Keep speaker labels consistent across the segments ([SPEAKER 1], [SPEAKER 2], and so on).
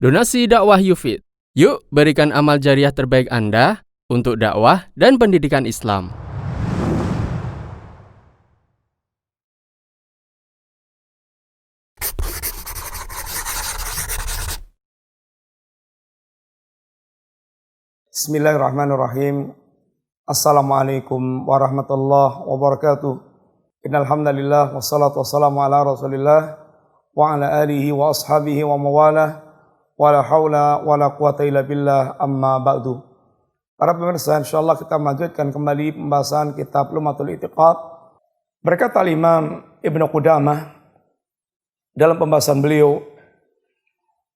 [SPEAKER 1] Donasi dakwah Yufid. Yuk berikan amal jariah terbaik Anda untuk dakwah dan pendidikan Islam.
[SPEAKER 2] Bismillahirrahmanirrahim. Assalamualaikum warahmatullahi wabarakatuh. Innal hamdalillah wassalatu wassalamu ala Rasulillah wa ala alihi wa ashabihi wa mawalah. Wala haula wala quwata illa billah, amma ba'du. Para pemirsa, insyaallah kita melanjutkan kembali pembahasan kitab Lum'atul I'tiqad. Berkata Imam Ibnu Qudamah dalam pembahasan beliau,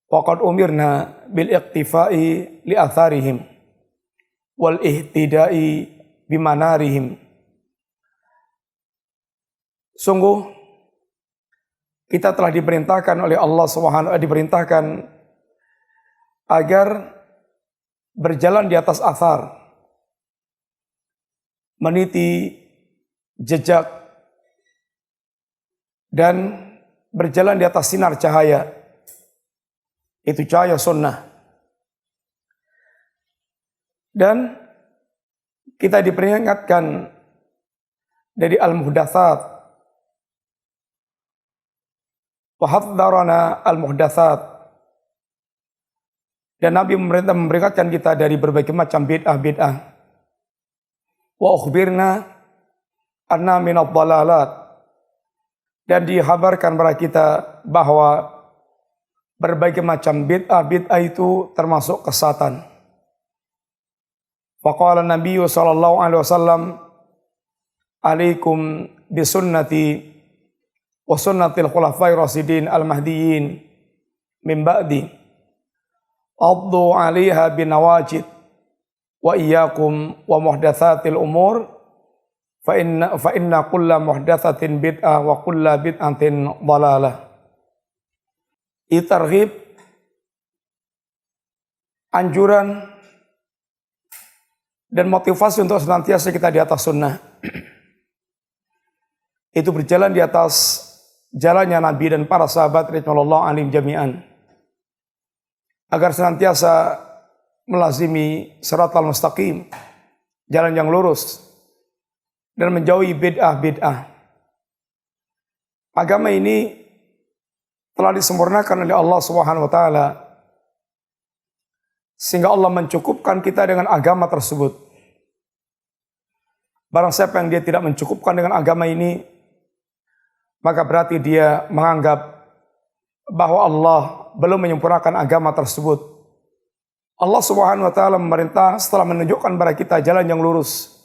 [SPEAKER 2] waqad umirna bil iqtifai li atharihim wal ihtidai bimanarihim. Sungguh kita telah diperintahkan oleh Allah Subhanahu diperintahkan agar berjalan di atas athar, meniti jejak, dan berjalan di atas sinar cahaya. Itu cahaya sunnah. Dan kita diperingatkan dari al-muhdatsat. Wa hadzarana al-muhdatsat. Dan Nabi memperingatkan kita dari berbagai macam bid'ah-bid'ah. Wa ukhbirna anna minadh dhalalat. Dan dihabarkan kepada kita bahwa berbagai macam bid'ah itu termasuk kesesatan. Faqala Nabi sallallahu alaihi wasallam, "Alaikum bisunnati wa sunnatil khulafai rasyidin al-mahdiyyin min ba'di. Addu 'alaiha binawajid wa iyyakum wa muhdatsatil umur fa inna kulla muhdatsatin bid'ah wa kulla bid'atin dhalalah." Targhib, anjuran dan motivasi untuk senantiasa kita di atas sunnah. Itu berjalan di atas jalannya Nabi dan para sahabat radhiyallahu anhum jami'an, agar senantiasa melazimi shiratal mustaqim, jalan yang lurus, dan menjauhi bid'ah-bid'ah. Agama ini telah disempurnakan oleh Allah Subhanahu wa taala, sehingga Allah mencukupkan kita dengan agama tersebut. Barang siapa yang dia tidak mencukupkan dengan agama ini, maka berarti dia menganggap bahwa Allah belum menyempurnakan agama tersebut. Allah Subhanahu wa taala memerintah setelah menunjukkan kepada kita jalan yang lurus.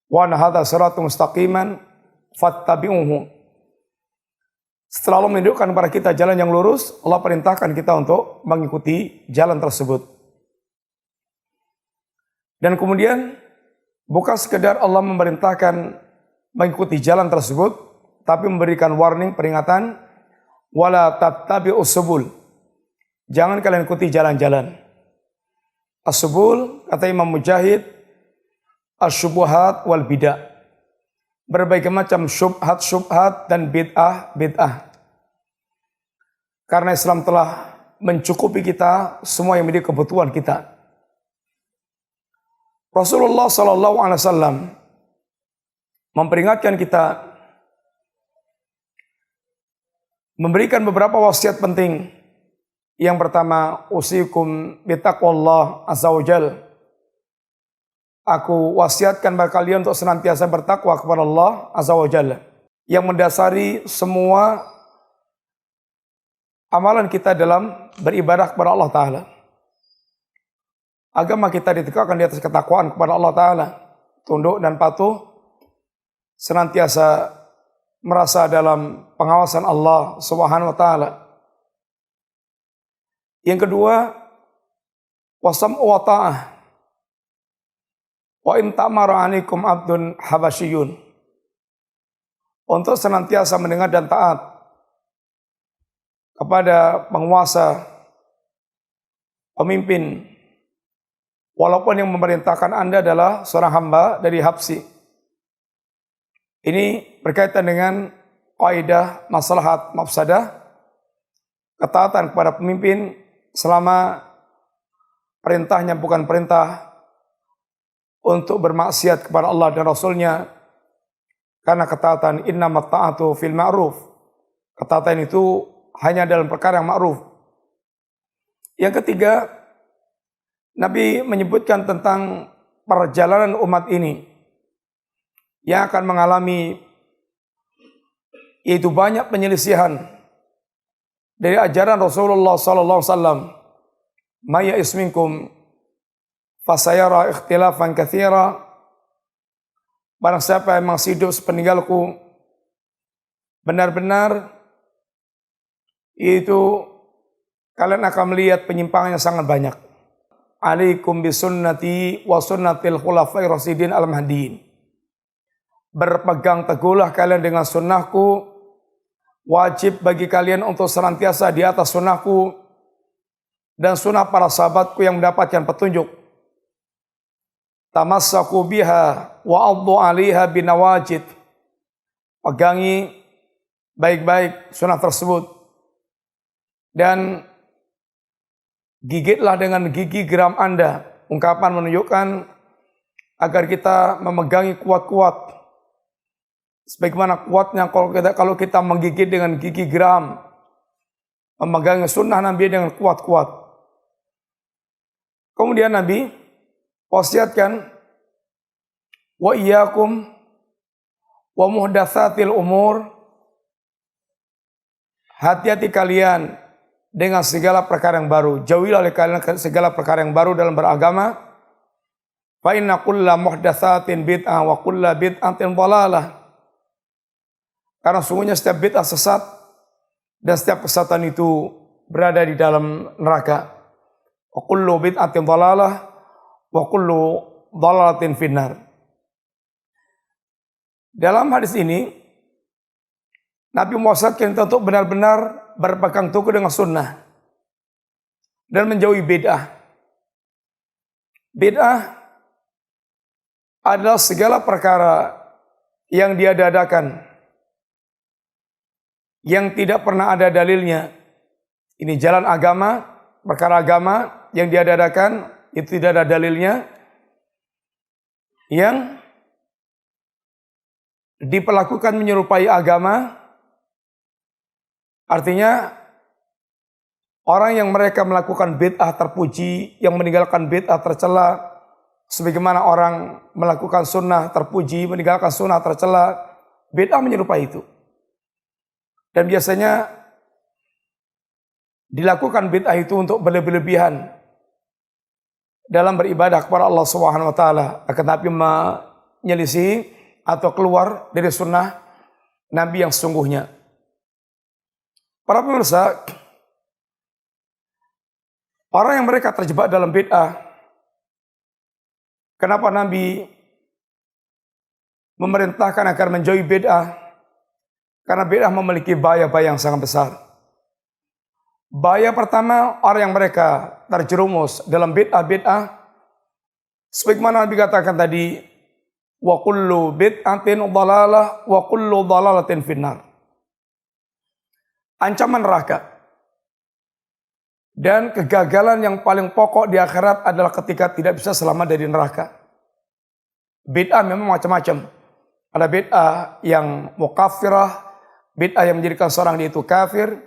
[SPEAKER 2] Wa anna hadza siratal mustaqiman fattabi'uhu. Setelah Allah menunjukkan kepada kita jalan yang lurus, Allah perintahkan kita untuk mengikuti jalan tersebut. Dan kemudian bukan sekedar Allah memerintahkan mengikuti jalan tersebut, tapi memberikan warning, peringatan, wala tattabi'us subul. Jangan kalian ikuti jalan-jalan. As-subul, kata Imam Mujahid, asyubuhat wal bid'ah. Berbagai macam syubhat dan bid'ah. Karena Islam telah mencukupi kita semua yang menjadi kebutuhan kita. Rasulullah sallallahu alaihi wasallam memperingatkan kita, memberikan beberapa wasiat penting. Yang pertama, usikum bitaqwallah azza wajal. Aku wasiatkan kepada kalian untuk senantiasa bertakwa kepada Allah azza wajalla, yang mendasari semua amalan kita dalam beribadah kepada Allah Ta'ala. Agama kita ditegakkan di atas ketakwaan kepada Allah Ta'ala, tunduk dan patuh, senantiasa merasa dalam pengawasan Allah Subhanahu wa taala. Yang kedua, wasam'u wa ta'ah. Wa in ta'mara 'alaikum 'abdun habasyiyun. Untuk senantiasa mendengar dan taat kepada penguasa, pemimpin, walaupun yang memerintahkan Anda adalah seorang hamba dari Habsyi. Ini berkaitan dengan kaidah maslahat mafsadah, ketaatan kepada pemimpin selama perintahnya bukan perintah untuk bermaksiat kepada Allah dan Rasulnya, karena ketaatan innamat ta'atu fil ma'ruf. Ketaatan itu hanya dalam perkara yang ma'ruf. Yang ketiga, Nabi menyebutkan tentang perjalanan umat ini yang akan mengalami yaitu banyak penyelisihan dari ajaran Rasulullah sallallahu alaihi wasallam. May ya'is minkum fasayara ikhtilafan katsira. Barang siapa yang masih hidup sepeninggalku, benar-benar itu kalian akan melihat penyimpangannya sangat banyak. Alaikum bisunnati wa sunnatil khulafai rasyidin al-mahdiyyin. Berpegang teguhlah kalian dengan sunnahku. Wajib bagi kalian untuk senantiasa di atas sunnahku dan sunnah para sahabatku yang mendapatkan petunjuk. Tamassaku biha wa addu 'alaiha binawajid. Pegangi baik-baik sunnah tersebut dan gigitlah dengan gigi geram Anda. Ungkapan menunjukkan agar kita memegangi kuat-kuat. Sebagaimana kuatnya kalau kita menggigit dengan gigi geram, memegangi sunnah Nabi dengan kuat-kuat. Kemudian Nabi wasiatkan, wa iyyakum wa muhdatsatil umur. Hati-hati kalian dengan segala perkara yang baru. Jauhilah oleh kalian segala perkara yang baru dalam beragama. Fa inna kulla muhdatsatin bid'ah wa kulla bid'atin dhalalah. Karena sungguhnya setiap bid'ah sesat dan setiap kesesatan itu berada di dalam neraka. Wa kullu bid'atin dhalalah wa kullu dhalalatin finnar. Dalam hadis ini Nabi mewasiatkan kita untuk benar-benar berpegang teguh dengan sunnah dan menjauhi bid'ah. Bid'ah adalah segala perkara yang diadakan yang tidak pernah ada dalilnya. Ini jalan agama, perkara agama yang diadakan itu tidak ada dalilnya, yang diperlakukan menyerupai agama. Artinya orang yang mereka melakukan bid'ah terpuji, yang meninggalkan bid'ah tercela, sebagaimana orang melakukan sunnah terpuji, meninggalkan sunnah tercela. Bid'ah menyerupai itu. Dan biasanya dilakukan bid'ah itu untuk berlebih-lebihan dalam beribadah kepada Allah Subhanahu wa taala, akan tapi menyelisih atau keluar dari sunnah Nabi yang sesungguhnya. Para pemirsa, orang yang mereka terjebak dalam bid'ah, kenapa Nabi memerintahkan agar menjauhi bid'ah? Karena bid'ah memiliki bahaya-bahaya yang sangat besar. Bahaya pertama, orang yang mereka terjerumus dalam bid'ah, sebagaimana Nabi katakan tadi, wa kullu bid'atin dhalalah wa kullu dhalalatin finnar. Ancaman neraka. Dan kegagalan yang paling pokok di akhirat adalah ketika tidak bisa selamat dari neraka. Bid'ah memang macam-macam. Ada bid'ah yang mukaffirah, bid'ah yang menjadikan seorang itu kafir.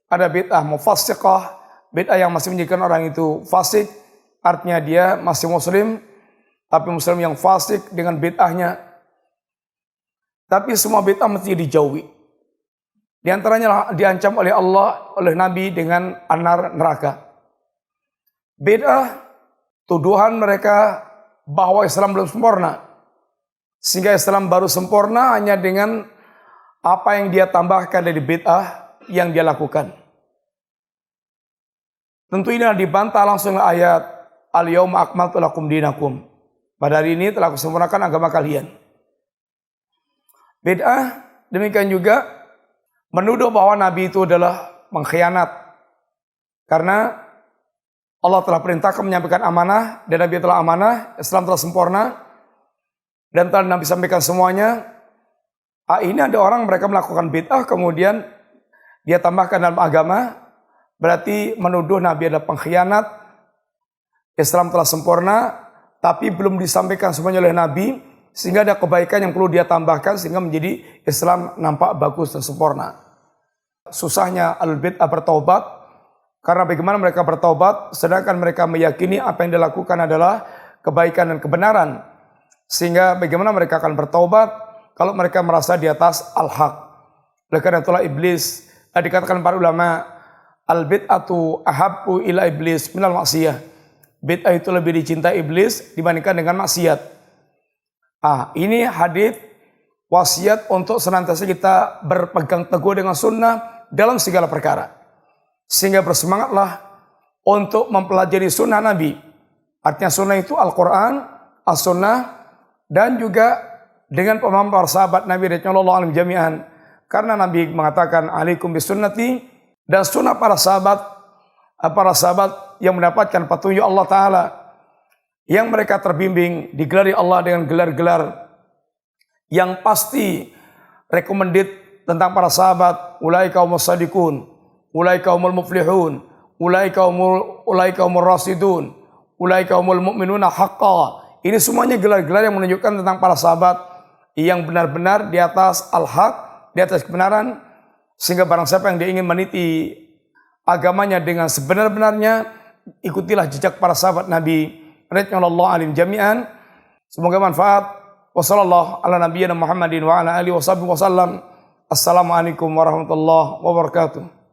[SPEAKER 2] Ada bid'ah mufassiqah, bid'ah yang masih menjadikan orang itu fasik, artinya dia masih muslim, tapi muslim yang fasik dengan bid'ahnya. Tapi semua bid'ah mesti dijauhi. Di antaranya diancam oleh Allah, oleh Nabi dengan anar neraka. Bid'ah, tuduhan mereka bahwa Islam belum sempurna. Sehingga Islam baru sempurna hanya dengan apa yang dia tambahkan dari bid'ah yang dia lakukan. Tentu ini dibantah langsung ayat Al-Yawma akmaltu lakum dinakum. Pada hari ini telah kusempurnakan agama kalian. Bid'ah demikian juga menuduh bahwa Nabi itu adalah mengkhianat. Karena Allah telah perintahkan menyampaikan amanah dan Nabi telah amanah, Islam telah sempurna dan telah Nabi sampaikan semuanya. Ini ada orang mereka melakukan bid'ah kemudian dia tambahkan dalam agama. berarti menuduh Nabi adalah pengkhianat. Islam telah sempurna, tapi belum disampaikan semuanya oleh Nabi, sehingga ada kebaikan yang perlu dia tambahkan sehingga menjadi Islam nampak bagus dan sempurna. Susahnya al-bid'ah bertaubat, karena bagaimana mereka bertaubat sedangkan mereka meyakini apa yang dilakukan adalah kebaikan dan kebenaran. Sehingga bagaimana mereka akan bertaubat kalau mereka merasa di atas al-haq. Oleh karena itulah iblis, dikatakan para ulama, al-bid'atu ahabbu ila iblis minal maksiyah. Bid'ah itu lebih dicintai iblis dibandingkan dengan maksiat. Ini hadis wasiat untuk senantiasa kita berpegang teguh dengan sunnah dalam segala perkara. Sehingga bersemangatlah untuk mempelajari sunnah Nabi. Artinya sunnah itu Al-Quran, As-Sunnah, dan juga dengan pemahaman para sahabat Nabi radhiyallahu anhum jami'an. Karena Nabi mengatakan alaikum bisunnati, dan sunnah para sahabat yang mendapatkan petunjuk Allah Ta'ala, yang mereka terbimbing digelari Allah dengan gelar-gelar yang pasti recommended tentang para sahabat. Ulaika humus shadiqun, ulaika humul muflihun, ulaika humur rasidun, ulaika humul mu'minuna haqqan. Ini semuanya gelar-gelar yang menunjukkan tentang para sahabat yang benar-benar di atas al-haq, di atas kebenaran. Sehingga barang siapa yang dia ingin meniti agamanya dengan sebenar-benarnya, ikutilah jejak para sahabat Nabi radhiyallahu anhum jami'an. Semoga manfaat. Wassallallahu ala nabiyyina Muhammadin wa ala alihi wasallam. Assalamualaikum warahmatullahi wabarakatuh.